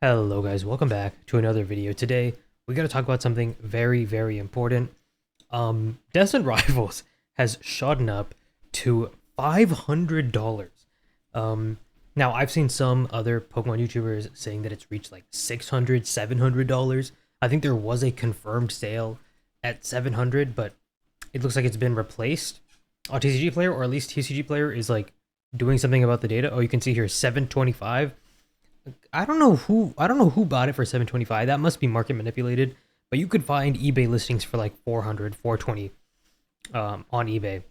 Hello guys, welcome back to another video. Today, we gotta talk about something very, very important. Destined Rivals has shot up to $500. Um, Now I've seen some other Pokemon YouTubers saying that it's reached like $600, $700. I think there was a confirmed sale at 700, but it looks like it's been replaced on TCG Player, or at least TCG Player is like doing something about the data. Oh, you can see here 725. I don't know who bought it for 725. That must be market manipulated. But you could find eBay listings for like 400, 420 on eBay.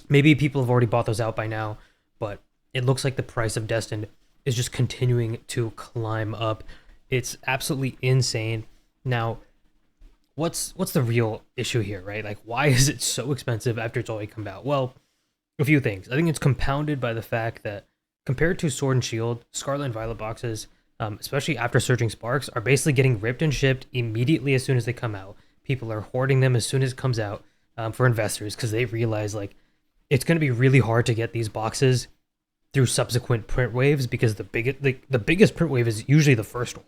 Maybe people have already bought those out by now, but it looks like the price of Destined is just continuing to climb up. It's absolutely insane. Now, what's the real issue here, right? Like, why is it so expensive after it's already come out? Well, a few things. I think it's compounded by the fact that compared to Sword and Shield, Scarlet and Violet boxes, especially after Surging Sparks, are basically getting ripped and shipped immediately as soon as they come out. People are hoarding them as soon as it comes out for investors because they realize like it's going to be really hard to get these boxes through subsequent print waves because the biggest print wave is usually the first one,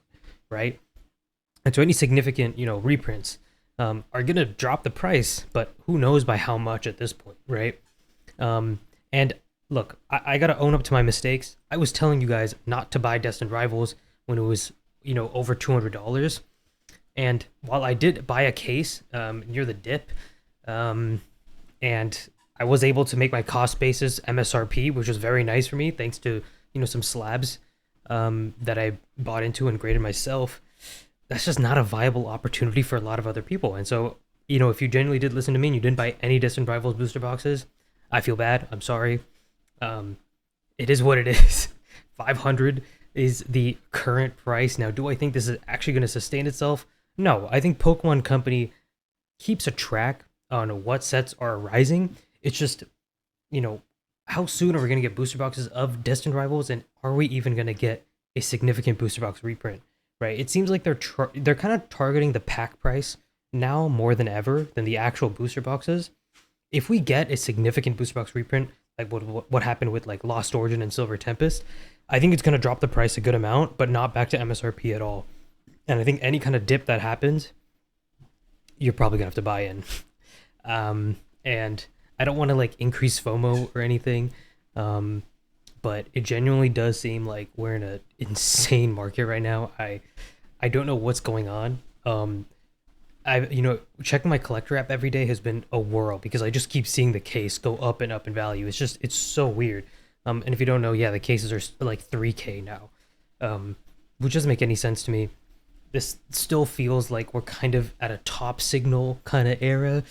right? And so any significant reprints are going to drop the price, but who knows by how much at this point, right? And look, I gotta own up to my mistakes. I was telling you guys not to buy Destined Rivals when it was, over $200. And while I did buy a case near the dip, and I was able to make my cost basis MSRP, which was very nice for me, thanks to some slabs that I bought into and graded myself. That's just not a viable opportunity for a lot of other people. And so, if you genuinely did listen to me and you didn't buy any Destined Rivals booster boxes, I feel bad. I'm sorry. It is what it is. 500 is the current price. Now, do I think this is actually going to sustain itself? No, I think Pokemon Company keeps a track on what sets are rising. It's just, how soon are we going to get booster boxes of Destined Rivals, and are we even going to get a significant booster box reprint? Right? It seems like they're kind of targeting the pack price now more than ever than the actual booster boxes. If we get a significant booster box reprint, like what happened with like Lost Origin and Silver Tempest, I think it's going to drop the price a good amount, but not back to MSRP at all. And I think any kind of dip that happens, you're probably going to have to buy in. And I don't want to like increase FOMO or anything, but it genuinely does seem like we're in an insane market right now. I don't know what's going on. Checking my collector app every day has been a whirl because I just keep seeing the case go up and up in value. It's so weird. And if you don't know, yeah, the cases are like 3K now, which doesn't make any sense to me. This still feels like we're kind of at a top signal kind of era.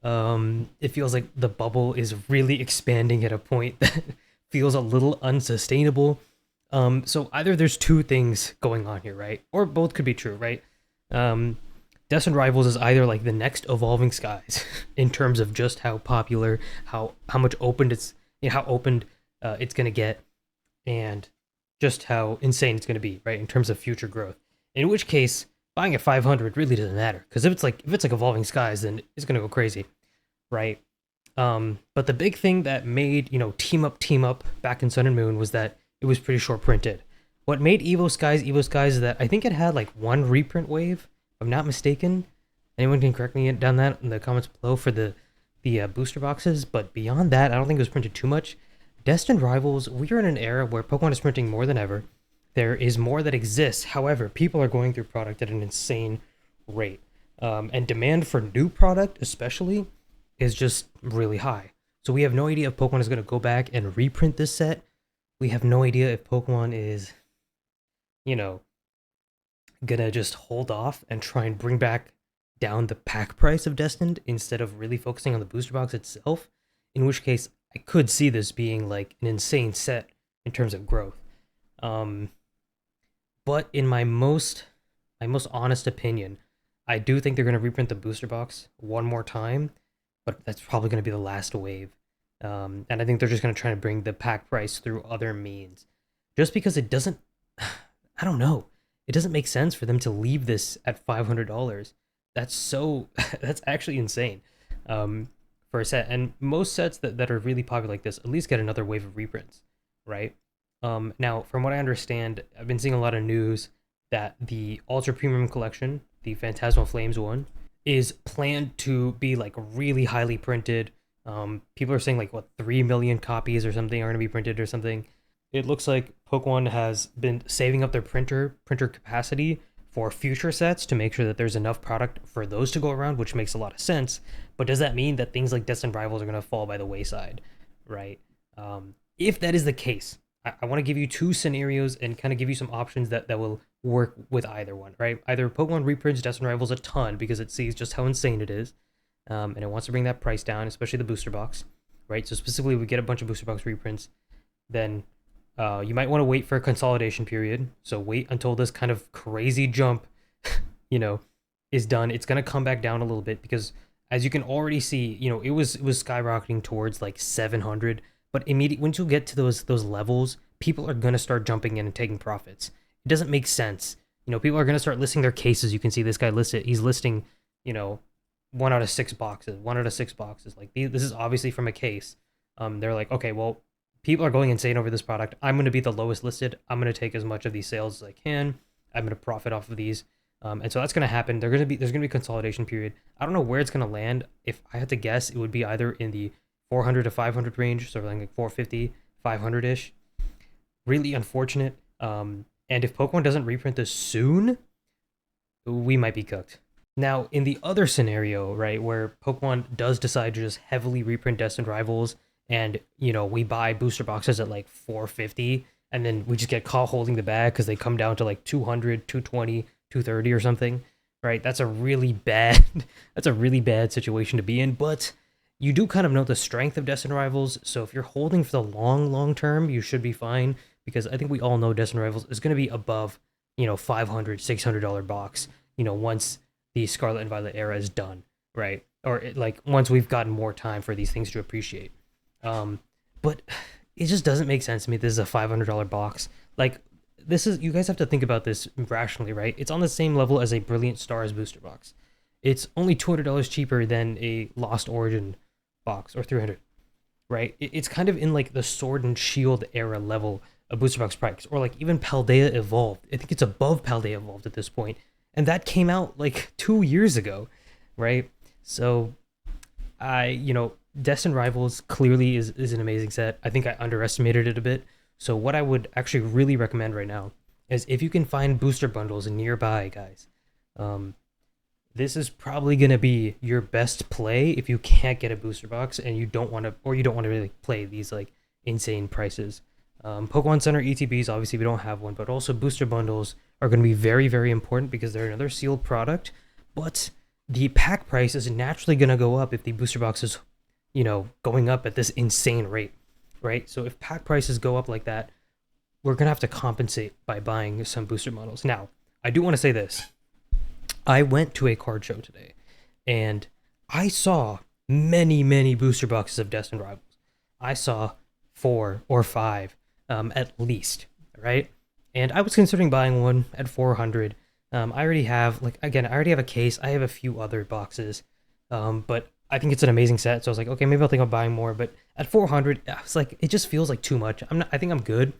It feels like the bubble is really expanding at a point that feels a little unsustainable. So either there's two things going on here, right? Or both could be true, right? Destined Rivals is either like the next Evolving Skies in terms of just how popular, how much opened how opened it's gonna get, and just how insane it's gonna be, right? In terms of future growth. In which case, buying at 500 really doesn't matter because if it's like Evolving Skies, then it's gonna go crazy, right? But the big thing that made team up back in Sun and Moon was that it was pretty short printed. What made Evo Skies is that I think it had like one reprint wave. If I'm not mistaken. Anyone can correct me down that in the comments below for the booster boxes, but beyond that, I don't think it was printed too much. Destined Rivals, we are in an era where Pokemon is printing more than ever. There is more that exists. However, people are going through product at an insane rate. And demand for new product, especially, is just really high. So we have no idea if Pokemon is going to go back and reprint this set. We have no idea if Pokemon is, gonna just hold off and try and bring back down the pack price of Destined instead of really focusing on the booster box itself, in which case I could see this being like an insane set in terms of growth. But in my most honest opinion, I do think they're gonna reprint the booster box one more time, but that's probably gonna be the last wave. And I think they're just gonna try to bring the pack price through other means, just because it doesn't. I don't know. It doesn't make sense for them to leave this at $500. That's actually insane for a set. And most sets that are really popular like this at least get another wave of reprints, right? Now, from what I understand, I've been seeing a lot of news that the Ultra Premium Collection, the Phantasmal Flames one, is planned to be like really highly printed. People are saying like what 3 million copies or something are going to be printed or something. It looks like Pokemon has been saving up their printer capacity for future sets to make sure that there's enough product for those to go around, which makes a lot of sense. But does that mean that things like Destined Rivals are going to fall by the wayside, right? If that is the case, I want to give you two scenarios and kind of give you some options that will work with either one, right? Either Pokemon reprints Destined Rivals a ton because it sees just how insane it is, and it wants to bring that price down, especially the booster box, right? So specifically, we get a bunch of booster box reprints, then you might want to wait for a consolidation period. So wait until this kind of crazy jump, you know, is done. It's gonna come back down a little bit because, as you can already see, you know, it was skyrocketing towards like 700. But immediately once you get to those levels, people are gonna start jumping in and taking profits. It doesn't make sense. You know, people are gonna start listing their cases. You can see this guy listed. He's listing, you know, 1 out of 6 boxes. 1 out of 6 boxes. Like this is obviously from a case. They're like, okay, well, people are going insane over this product. I'm going to be the lowest listed. I'm going to take as much of these sales as I can. I'm going to profit off of these. And so that's going to happen. There's going to be a consolidation period. I don't know where it's going to land. If I had to guess, it would be either in the 400 to 500 range, so like 450, 500-ish. Really unfortunate. And if Pokemon doesn't reprint this soon, we might be cooked. Now, in the other scenario, right, where Pokemon does decide to just heavily reprint Destined Rivals, and you know we buy booster boxes at like 450, and then we just get caught holding the bag because they come down to like 200, 220, 230 or something, right? That's a really bad that's a really bad situation to be in. But you do kind of know the strength of Destined Rivals, so if you're holding for the long term, you should be fine, because I think we all know Destined Rivals is going to be above, you know, $500, $600 box, you know, once the Scarlet and Violet era is done, right? Or like once we've gotten more time for these things to appreciate. But it just doesn't make sense to me. This is a $500 box. Like, this is, you guys have to think about this rationally, right? It's on the same level as a Brilliant Stars booster box. It's only $200 cheaper than a Lost Origin box, or 300, right? It's kind of in like the Sword and Shield era level of booster box price, or like even Paldea Evolved. I think it's above Paldea Evolved at this point, and that came out like 2 years ago, right? So you know, Destined Rivals clearly is an amazing set. I think I underestimated it a bit. So what I would actually really recommend right now is, if you can find booster bundles nearby, guys, this is probably going to be your best play if you can't get a booster box and you don't want to, or you don't want to really play these like insane prices. Pokemon Center ETBs, obviously we don't have one, but also booster bundles are going to be very important because they're another sealed product. But the pack price is naturally going to go up if the booster box is, you know, going up at this insane rate, right? So if pack prices go up like that, we're going to have to compensate by buying some booster bundles. Now, I do want to say this. I went to a card show today, and I saw many booster boxes of Destined Rivals. I saw 4 or 5, at least, right? And I was considering buying one at 400. I already have, like, again, I already have a case. I have a few other boxes, but I think it's an amazing set. So I was like, okay, maybe I'll think of buying more. But at 400, I was like, it just feels like too much. I think I'm good,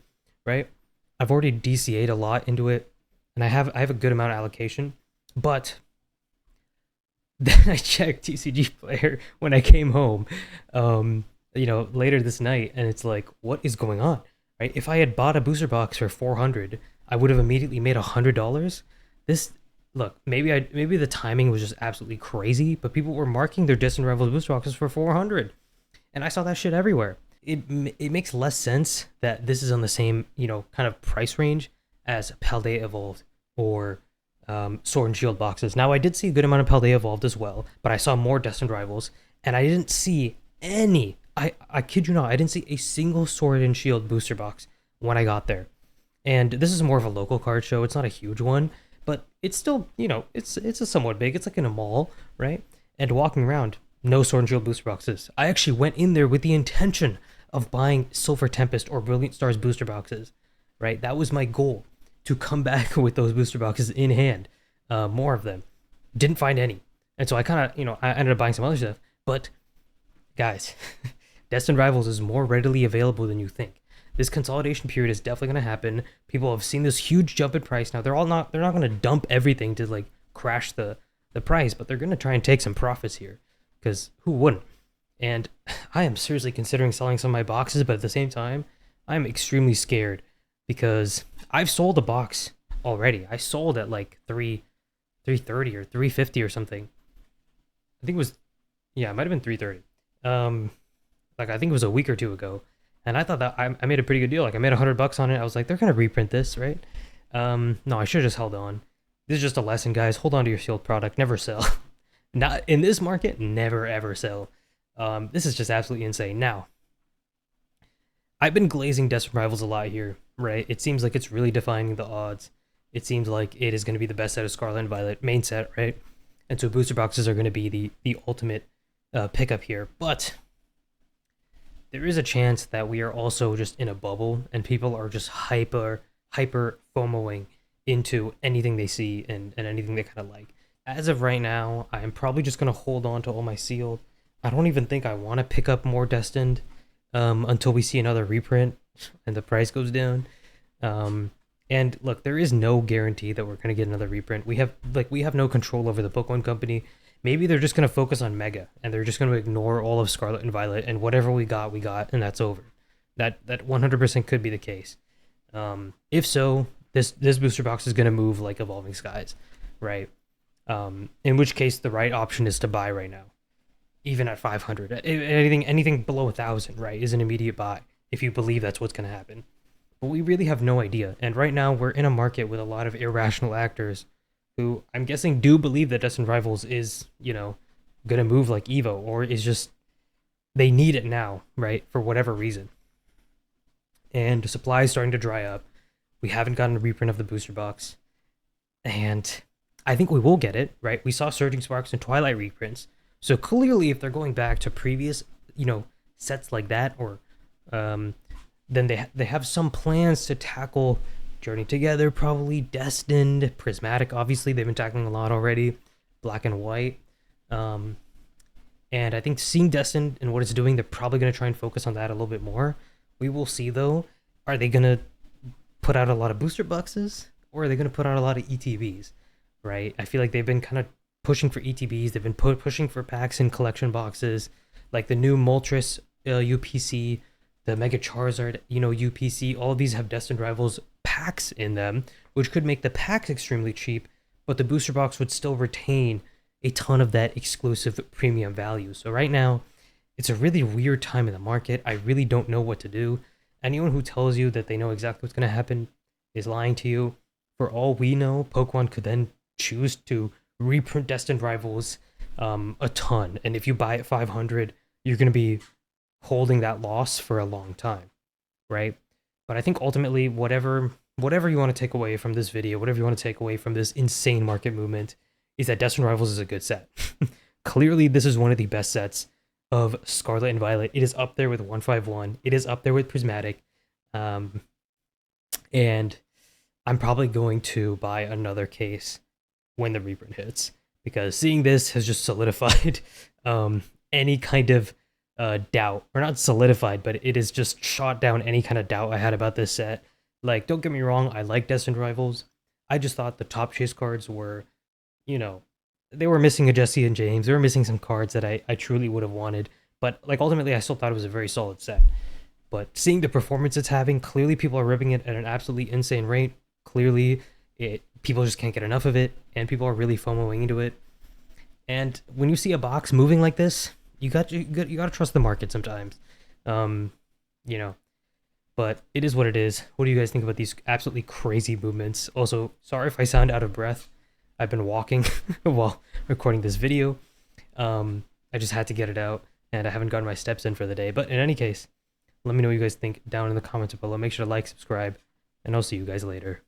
right? I've already DCA'd a lot into it, and I have a good amount of allocation. But then I checked TCG Player when I came home, you know, later this night, and it's like, what is going on, right? If I had bought a booster box for 400, I would have immediately made $100. This, look, maybe the timing was just absolutely crazy, but people were marking their Destined Rivals booster boxes for 400, and I saw that shit everywhere. It makes less sense that this is on the same, you know, kind of price range as Paldea Evolved or Sword and Shield boxes. Now, I did see a good amount of Paldea Evolved as well, but I saw more Destined Rivals, and I didn't see any, I kid you not, I didn't see a single Sword and Shield booster box when I got there. And this is more of a local card show. It's not a huge one, but it's still, you know, it's a somewhat big. It's like in a mall, right? And walking around, no Sword and Shield booster boxes. I actually went in there with the intention of buying Silver Tempest or Brilliant Stars booster boxes, right? That was my goal, to come back with those booster boxes in hand, more of them. Didn't find any, and so I kind of, you know, I ended up buying some other stuff. But guys, Destined Rivals is more readily available than you think. This consolidation period is definitely going to happen. People have seen this huge jump in price. Now they're not going to dump everything to like crash the price, but they're going to try and take some profits here, because who wouldn't? And I am seriously considering selling some of my boxes, but at the same time, I'm extremely scared because I've sold a box already. I sold at like 330 or 350 or something. I think it was, yeah, it might have been 330. Like I think it was a week or two ago, and I thought that I made a pretty good deal. Like I made $100 on it. I was like, they're gonna reprint this, right? No, I should have just held on. This is just a lesson, guys. Hold on to your sealed product. Never sell. Not in this market. Never ever sell. This is just absolutely insane. Now, I've been glazing Destined Rivals a lot here, right? It seems like it's really defying the odds. It seems like it is going to be the best set of Scarlet and Violet main set, right? And so booster boxes are going to be the ultimate pickup here. But there is a chance that we are also just in a bubble and people are just hyper FOMOing into anything they see and anything they kind of like. As of right now, I'm probably just going to hold on to all my sealed. I don't even think I want to pick up more Destined until we see another reprint and the price goes down. And look, there is no guarantee that we're going to get another reprint. We have no control over the Pokemon Company. Maybe they're just going to focus on Mega and they're just going to ignore all of Scarlet and Violet, and whatever we got, and that's over. That 100% could be the case. If so, this booster box is going to move like Evolving Skies, right? In which case the right option is to buy right now, even at 500. Anything below 1,000, right, is an immediate buy if you believe that's what's going to happen. But we really have no idea, and right now we're in a market with a lot of irrational actors who I'm guessing do believe that Destined Rivals is, gonna move like Evo, or is just they need it now, right, for whatever reason. And supply is starting to dry up. We haven't gotten a reprint of the booster box, and I think we will get it, right? We saw Surging Sparks and Twilight reprints, so clearly if they're going back to previous, sets like that, or then they have some plans to tackle Journey Together, probably Destined, Prismatic. Obviously, they've been tackling a lot already. Black and White. And I think seeing Destined and what it's doing, they're probably going to try and focus on that a little bit more. We will see, though. Are they going to put out a lot of booster boxes? Or are they going to put out a lot of ETBs? Right? I feel like they've been kind of pushing for ETBs. They've been pushing for packs and collection boxes. Like the new Moltres UPC, the Mega Charizard, UPC. All of these have Destined Rivals packs in them, which could make the packs extremely cheap, but the booster box would still retain a ton of that exclusive premium value. So right now, it's a really weird time in the market. I really don't know what to do. Anyone who tells you that they know exactly what's going to happen is lying to you. For all we know, Pokemon could then choose to reprint Destined Rivals a ton, and if you buy at 500, you're going to be holding that loss for a long time, right? But I think ultimately, whatever you want to take away from this video, whatever you want to take away from this insane market movement, is that Destined Rivals is a good set. Clearly, this is one of the best sets of Scarlet and Violet. It is up there with 151. It is up there with Prismatic. And I'm probably going to buy another case when the reprint hits, because seeing this has just solidified any kind of doubt, or not solidified, but it has just shot down any kind of doubt I had about this set. Like, don't get me wrong, I like Destined Rivals. I just thought the top chase cards were, they were missing a Jesse and James. They were missing some cards that I truly would have wanted. But like ultimately, I still thought it was a very solid set. But seeing the performance it's having, clearly people are ripping it at an absolutely insane rate. Clearly, people just can't get enough of it, and people are really FOMOing into it. And when you see a box moving like this, you got to trust the market sometimes, but it is what it is. What do you guys think about these absolutely crazy movements? Also, sorry if I sound out of breath. I've been walking while recording this video. I just had to get it out, and I haven't gotten my steps in for the day. But in any case, let me know what you guys think down in the comments below. Make sure to like, subscribe, and I'll see you guys later.